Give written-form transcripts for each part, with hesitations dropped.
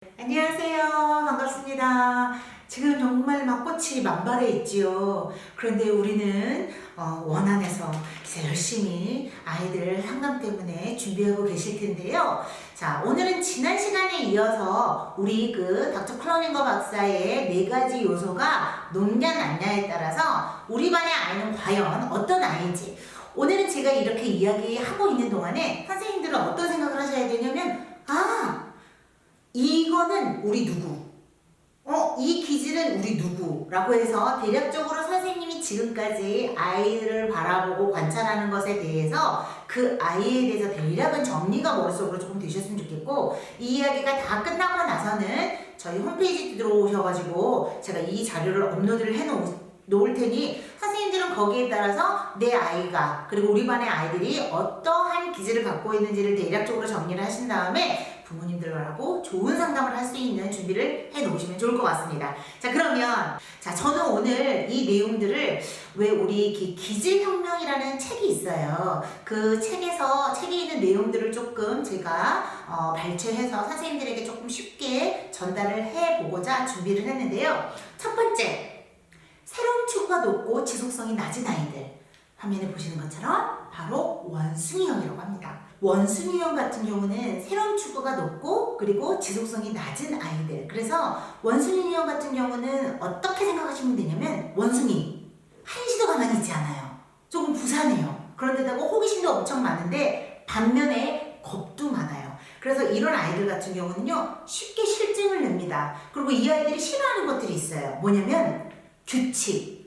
안녕하세요. 반갑습니다. 지금 정말 막 꽃이 만발해 있지요. 그런데 우리는 원안에서 이제 열심히 아이들 상담 때문에 준비하고 계실 텐데요. 자, 오늘은 지난 시간에 이어서 우리 닥터 클러닝거 박사의 4가지 요소가 높냐 낮냐에 따라서 우리 반의 아이는 과연 어떤 아이인지, 오늘은 제가 이렇게 이야기하고 있는 동안에 선생님들은 어떤 생각을 하셔야 되냐면, 이거는 우리 누구? 이 기질은 우리 누구? 라고 해서 대략적으로 선생님이 지금까지 아이를 바라보고 관찰하는 것에 대해서 그 아이에 대해서 대략은 정리가 머릿속으로 조금 되셨으면 좋겠고, 이 이야기가 다 끝나고 나서는 저희 홈페이지 들어오셔가지고 제가 이 자료를 업로드를 놓을 테니 선생님들은 거기에 따라서 내 아이가, 그리고 우리 반의 아이들이 어떠한 기질을 갖고 있는지를 대략적으로 정리를 하신 다음에 부모님들하고 좋은 상담을 할 수 있는 준비를 해 놓으시면 좋을 것 같습니다. 자, 그러면 저는 오늘 이 내용들을, 왜 우리 기질혁명이라는 책이 있어요. 그 책에 있는 내용들을 조금 제가 발췌해서 선생님들에게 조금 쉽게 전달을 해보고자 준비를 했는데요. 첫 번째, 새로운 추구가 높고 지속성이 낮은 아이들, 화면에 보시는 것처럼 바로 원숭이형이라고 합니다. 원숭이형 같은 경우는 새로운 추구가 높고 그리고 지속성이 낮은 아이들. 그래서 원숭이형 같은 경우는 어떻게 생각하시면 되냐면, 원숭이 한시도 가만히 있지 않아요. 조금 부산해요. 그런데다가 호기심도 엄청 많은데 반면에 겁도 많아요. 그래서 이런 아이들 같은 경우는요, 쉽게 실증을 냅니다. 그리고 이 아이들이 싫어하는 것들이 있어요. 뭐냐면 규칙.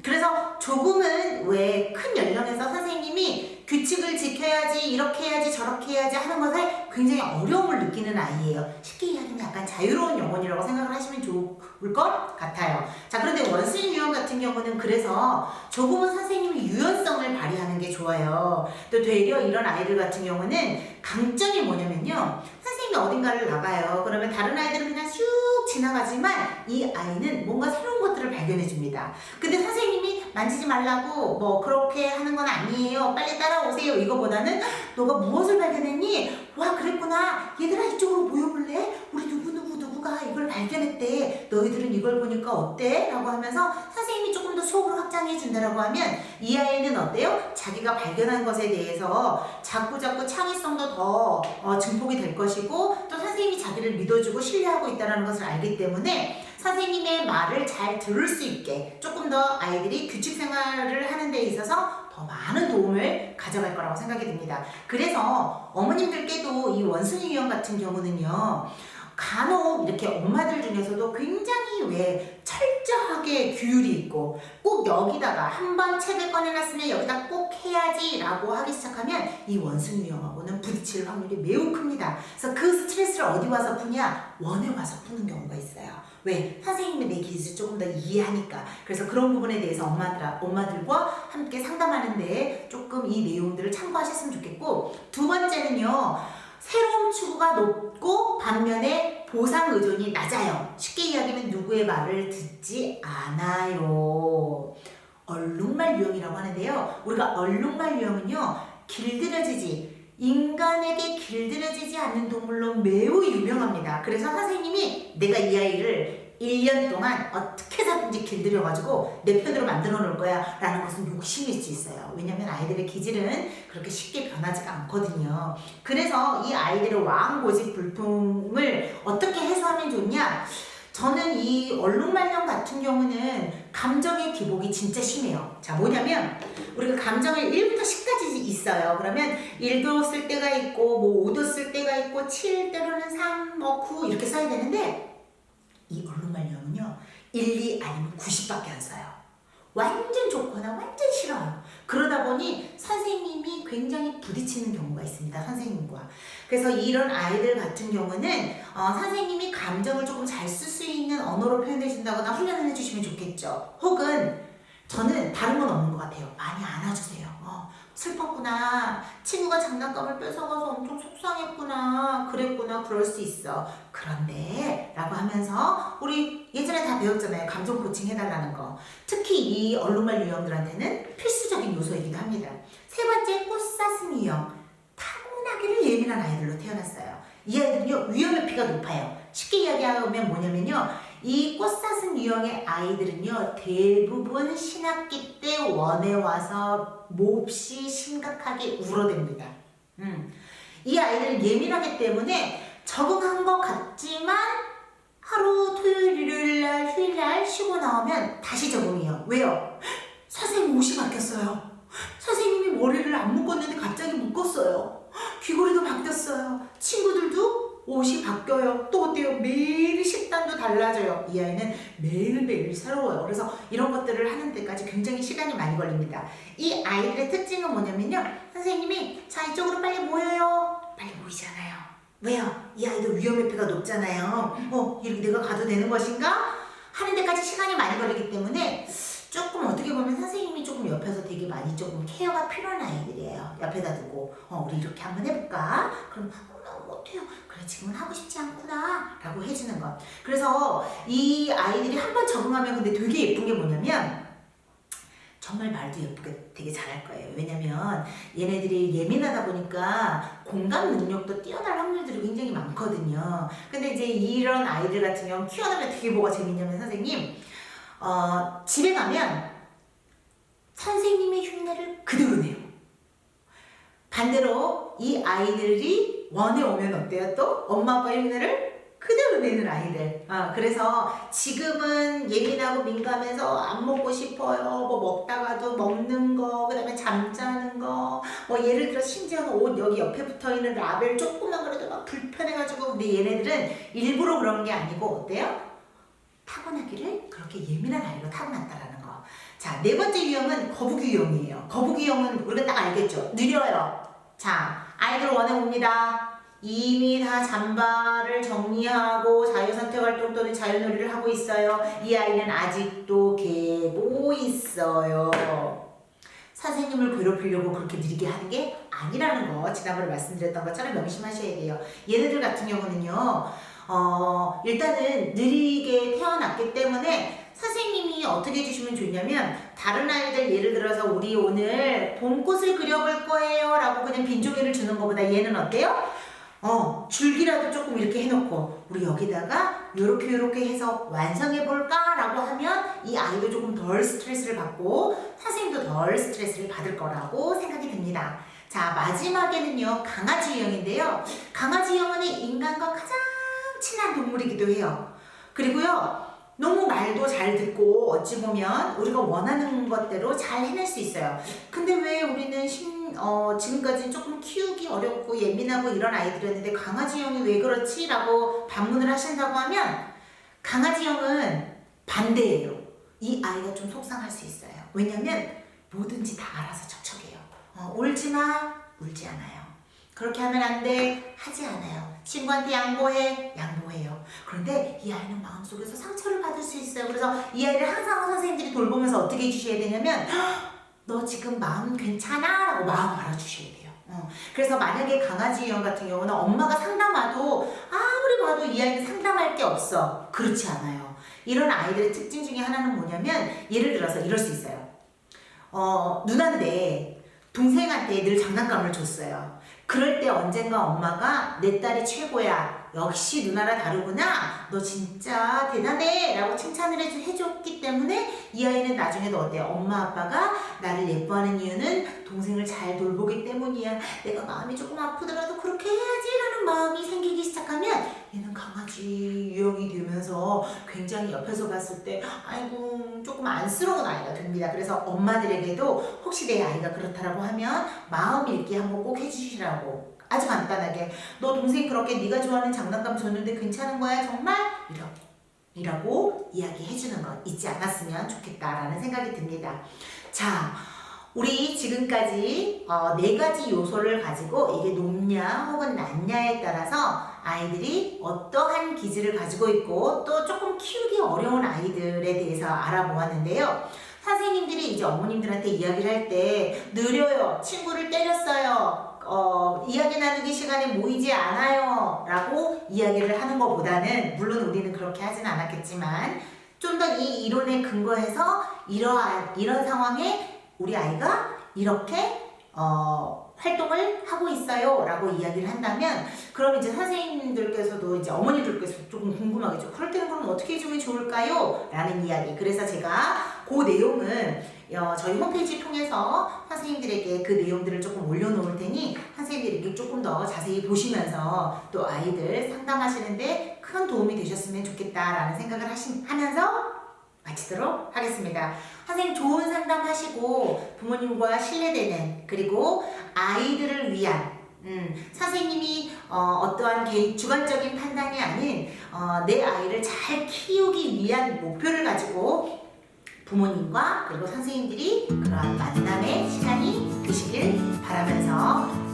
그래서 조금은 왜 큰 연령에서 선생님이 규칙을 지켜야지, 이렇게 해야지, 저렇게 해야지 하는 것에 굉장히 어려움을 느끼는 아이예요. 쉽게 이야기하면 약간 자유로운 영혼이라고 생각을 하시면 좋을 것 같아요. 자, 그런데 원숭이 유형 같은 경우는 그래서 조금은 선생님이 유연성을 발휘하는 게 좋아요. 또 되려 이런 아이들 같은 경우는 강점이 뭐냐면요, 선생님이 어딘가를 나가요. 그러면 다른 아이들은 그냥 슉 지나가지만 이 아이는 뭔가 새로운 것들을 발견해 줍니다. 근데 선생님이 만지지 말라고 뭐 그렇게 하는 건 아니에요, 빨리 따라오세요, 이거보다는 너가 무엇을 발견했니? 와, 그랬구나, 얘들아 이쪽으로 모여볼래? 우리 누구가 이걸 발견했대, 너희들은 이걸 보니까 어때? 라고 하면서 선생님이 조금 더 수업을 확장해 준다라고 하면 이 아이는 어때요? 자기가 발견한 것에 대해서 자꾸 창의성도 더 증폭이 될 것이고, 또 선생님이 자기를 믿어주고 신뢰하고 있다는 것을 알기 때문에 선생님의 말을 잘 들을 수 있게 조금 더 아이들이 규칙 생활을 하는 데 있어서 더 많은 도움을 가져갈 거라고 생각이 듭니다. 그래서 어머님들께도 이 원숭이 유형 같은 경우는요, 간혹 이렇게 엄마들 중에서도 굉장히 왜 철저하게 규율이 있고, 꼭 여기다가 한번 책을 꺼내놨으면 여기다 꼭 해야지 라고 하기 시작하면 이 원숭이 유형하고는 부딪힐 확률이 매우 큽니다. 그래서 그 스트레스를 어디 와서 푸냐? 원에 와서 푸는 경우가 있어요. 왜? 선생님이 내 기질을 조금 더 이해하니까. 그래서 그런 부분에 대해서 엄마들과 함께 상담하는데 조금 이 내용들을 참고하셨으면 좋겠고, 두 번째는요, 새로운 추구가 높고 반면에 보상 의존이 낮아요. 쉽게 이야기하면 누구의 말을 듣지 않아요. 얼룩말 유형이라고 하는데요, 우리가 얼룩말 유형은요, 인간에게 길들여지지 않는 동물로 매우 유명합니다. 그래서 선생님이 내가 이 아이를 1년 동안 어떻게 해서든지 길들여가지고 내 편으로 만들어 놓을 거야 라는 것은 욕심일 수 있어요. 왜냐면 아이들의 기질은 그렇게 쉽게 변하지가 않거든요. 그래서 이 아이들의 왕고집 불통을 어떻게 해소하면 좋냐? 저는 이 얼룩말형 같은 경우는 감정의 기복이 진짜 심해요. 자, 뭐냐면 우리가 감정을 1부터 10까지 있어요. 그러면 1도 쓸 때가 있고 뭐 5도 쓸 때가 있고 7, 때로는 3, 9 이렇게 써야 되는데, 이 얼룩말형은요 1, 2 아니면 90밖에 안 써요. 완전 좋거나 완전 싫어요. 그러다 보니 선생님이 굉장히 부딪히는 경우가 있습니다, 선생님과. 그래서 이런 아이들 같은 경우는 선생님이 감정을 조금 잘 쓸 수 있는 언어로 표현해 준다거나 훈련을 해주시면 좋겠죠. 혹은 저는 다른 건 없는 것 같아요. 많이 안아주세요. 슬펐구나, 친구가 장난감을 뺏어가서 엄청 속상했구나, 그랬구나, 그럴 수 있어. 그런데 라고 하면서 우리 예전에 다 배웠잖아요, 감정 코칭 해달라는 거. 특히 이 얼룩말 유형들한테는 필수적인 요소이기도 합니다. 세 번째, 꽃사슴 유형. 타고나기를 예민한 아이들로 태어났어요. 이 아이들은요, 위험의 피가 높아요. 쉽게 이야기하면 뭐냐면요. 이 꽃사슴 유형의 아이들은요. 대부분 신학기 때 원에 와서 몹시 심각하게 울어댑니다. 이 아이들은 예민하기 때문에 적응한 것 같지만 하루 토요일, 일요일날, 휴일날 쉬고 나오면 다시 적응해요. 왜요? 선생님 옷이 바뀌었어요. 선생님이 머리를 안 묶었는데 갑자기 묶었어요. 귀걸이도 바뀌었어요. 친구들도 옷이 바뀌어요. 또 어때요? 매일 식단도 달라져요. 이 아이는 매일매일 새로워요. 그래서 이런 것들을 하는 데까지 굉장히 시간이 많이 걸립니다. 이 아이들의 특징은 뭐냐면요. 선생님이 자 이쪽으로 빨리 모여요. 빨리 모이잖아요. 왜요? 이 아이들 위험회피가 높잖아요. 이렇게 내가 가도 되는 것인가? 하는 데까지 시간이 많이 걸리기 때문에 조금 어떻게 보면 선생님이 조금 옆에서 되게 많이 조금 케어가 필요한 아이들이에요. 옆에다 두고 우리 이렇게 한번 해볼까? 그럼 나 못해요. 그래 지금은 하고 싶지 않구나 라고 해주는 것. 그래서 이 아이들이 한번 적응하면 근데 되게 예쁜 게 뭐냐면 정말 말도 예쁘게 되게 잘할 거예요. 왜냐면 얘네들이 예민하다 보니까 공감 능력도 뛰어날 확률들이 굉장히 많거든요. 근데 이제 이런 아이들 같은 경우 키워나면 되게 뭐가 재밌냐면 선생님 집에 가면 선생님의 흉내를 그대로 내요. 반대로 이 아이들이 원에 오면 어때요? 또 엄마 아빠의 흉내를 그대로 내는 아이들. 그래서 지금은 예민하고 민감해서 안 먹고 싶어요. 뭐 먹다가도 먹는 거, 그 다음에 잠자는 거, 뭐 예를 들어 심지어는 옷 여기 옆에 붙어있는 라벨 조금만 그래도 막 불편해가지고. 근데 얘네들은 일부러 그런 게 아니고 어때요? 타고나기를 그렇게 예민한 아이로 타고났다라는 거. 자, 네 번째 유형은 거북이 유형이에요. 거북이 유형은 우리가 딱 알겠죠? 느려요. 자, 아이들 원해 옵니다. 이미 다 잠바를 정리하고 자유선택활동 또는 자유놀이를 하고 있어요. 이 아이는 아직도 개고 있어요. 선생님을 괴롭히려고 그렇게 느리게 하는 게 아니라는 거 지난번에 말씀드렸던 것처럼 명심하셔야 돼요. 얘네들 같은 경우는요. 일단은 느리게 태어났기 때문에 선생님이 어떻게 해주시면 좋냐면 다른 아이들 예를 들어서 우리 오늘 봄꽃을 그려볼 거예요 라고 그냥 빈종이를 주는 것보다 얘는 어때요? 줄기라도 조금 이렇게 해놓고 우리 여기다가 요렇게 해서 완성해볼까 라고 하면 이 아이도 조금 덜 스트레스를 받고 선생님도 덜 스트레스를 받을 거라고 생각이 듭니다. 자, 마지막에는요 강아지 유형인데요. 강아지 유형은 인간과 가장 친한 동물이기도 해요. 그리고요 너무 말도 잘 듣고 어찌 보면 우리가 원하는 것대로 잘 해낼 수 있어요. 근데 왜 우리는 지금까지 조금 키우기 어렵고 예민하고 이런 아이들이었는데 강아지형이 왜 그렇지? 라고 반문을 하신다고 하면 강아지형은 반대예요. 이 아이가 좀 속상할 수 있어요. 왜냐면 뭐든지 다 알아서 척척해요. 울지마, 울지 않아요. 그렇게 하면 안 돼, 하지 않아요. 친구한테 양보해, 양보해요. 그런데 이 아이는 마음속에서 상처를 받을 수 있어요. 그래서 이 아이를 항상 선생님들이 돌보면서 어떻게 해주셔야 되냐면 너 지금 마음 괜찮아? 라고 마음 알아주셔야 돼요. 그래서 만약에 강아지 유형 같은 경우는 엄마가 상담해도 아무리 봐도 이 아이는 상담할 게 없어. 그렇지 않아요. 이런 아이들의 특징 중에 하나는 뭐냐면 예를 들어서 이럴 수 있어요. 누나인데 동생한테 늘 장난감을 줬어요. 그럴 때 언젠가 엄마가 내 딸이 최고야. 역시 누나랑 다르구나. 너 진짜 대단해. 라고 칭찬을 해줬기 때문에 이 아이는 나중에도 어때요? 엄마 아빠가 나를 예뻐하는 이유는 동생을 잘 돌보기 때문이야. 내가 마음이 조금 아프더라도 그렇게 해야지 라는 마음이 생기기 시작하면 얘는 강아지 유형이 되면서 굉장히 옆에서 봤을 때 아이고 조금 안쓰러운 아이가 됩니다. 그래서 엄마들에게도 혹시 내 아이가 그렇다라고 하면 마음 읽기 한번 꼭 해주시라고. 아주 간단하게 너 동생 그렇게 네가 좋아하는 장난감 줬는데 괜찮은 거야 정말? 이라고 이야기해주는 것 잊지 않았으면 좋겠다라는 생각이 듭니다. 자, 우리 지금까지 4가지 요소를 가지고 이게 높냐 혹은 낮냐에 따라서 아이들이 어떠한 기질을 가지고 있고 또 조금 키우기 어려운 아이들에 대해서 알아보았는데요. 선생님들이 이제 어머님들한테 이야기를 할 때 느려요, 친구를 때렸어요, 이야기 나누기 시간에 모이지 않아요 라고 이야기를 하는 것보다는 물론 우리는 그렇게 하진 않았겠지만 좀 더 이 이론에 근거해서 이런 상황에 우리 아이가 이렇게 활동을 하고 있어요 라고 이야기를 한다면 그럼 이제 선생님들께서도 이제 어머니들께서 조금 궁금하겠죠. 그럴 때는 그럼 어떻게 해주면 좋을까요? 라는 이야기. 그래서 제가 그 내용은 저희 홈페이지 통해서 선생님들에게 그 내용들을 조금 올려놓을 테니 선생님들에게 조금 더 자세히 보시면서 또 아이들 상담하시는데 큰 도움이 되셨으면 좋겠다라는 생각을 하면서 마치도록 하겠습니다. 선생님 좋은 상담하시고 부모님과 신뢰되는 그리고 아이들을 위한 선생님이 어떠한 주관적인 판단이 아닌 내 아이를 잘 키우기 위한 목표를 가지고 부모님과 그리고 선생님들이 그러한 만남의 시간이 되시길 바라면서